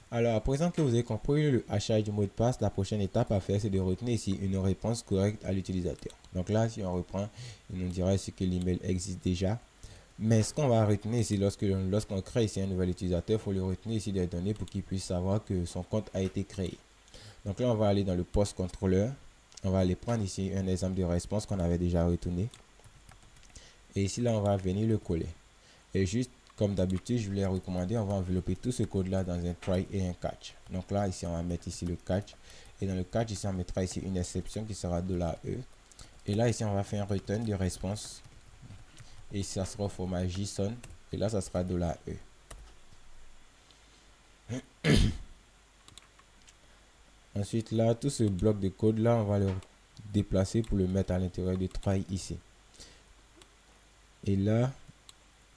Alors, à présent que vous avez compris le hachage du mot de passe, la prochaine étape à faire, c'est de retenir ici une réponse correcte à l'utilisateur. Donc là, si on reprend, il nous dira ce que l'email existe déjà. Mais ce qu'on va retenir ici, lorsqu'on crée ici un nouvel utilisateur, il faut le retenir ici des données pour qu'il puisse savoir que son compte a été créé. Donc là, on va aller dans le post controller. On va aller prendre ici un exemple de réponse qu'on avait déjà retourné. Et ici, là, on va venir le coller. Et juste comme d'habitude, je vous l'ai recommandé, on va envelopper tout ce code-là dans un try et un catch. Donc là, ici, on va mettre ici le catch. Et dans le catch, ici, on mettra ici une exception qui sera $E. Et là, ici, on va faire un return de réponse. Et ça sera au format JSON. Et là, ça sera $E. Ensuite, là, tout ce bloc de code là, on va le déplacer pour le mettre à l'intérieur du try ici. Et là,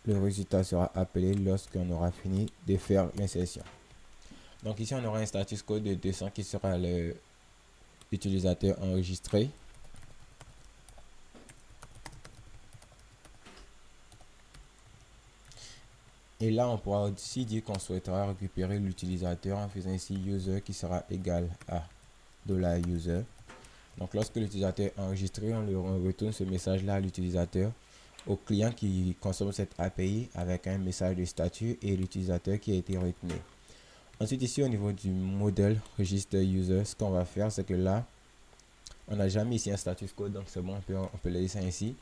le résultat sera appelé lorsqu'on aura fini de faire l'insertion. Donc ici, on aura un status code de 200 qui sera l'utilisateur enregistré. Et là, on pourra aussi dire qu'on souhaitera récupérer l'utilisateur en faisant ici user qui sera égal à $user. Donc lorsque l'utilisateur est enregistré, on retourne ce message-là à l'utilisateur, au client qui consomme cette API avec un message de statut et l'utilisateur qui a été retenu. Ensuite, ici au niveau du modèle register user, ce qu'on va faire, c'est que là, on n'a jamais ici un status code, donc c'est bon, on peut laisser ça ici.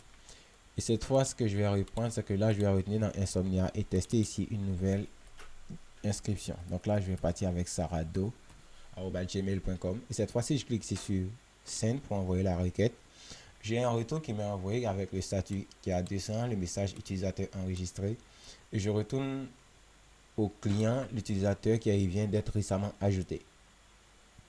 Et cette fois, ce que je vais reprendre, c'est que là, je vais retenir dans Insomnia et tester ici une nouvelle inscription. Donc là, je vais partir avec sarado@gmail.com. Et cette fois-ci, je clique ici sur Send pour envoyer la requête. J'ai un retour qui m'est envoyé avec le statut qui a 200, le message utilisateur enregistré. Et je retourne au client, l'utilisateur qui vient d'être récemment ajouté.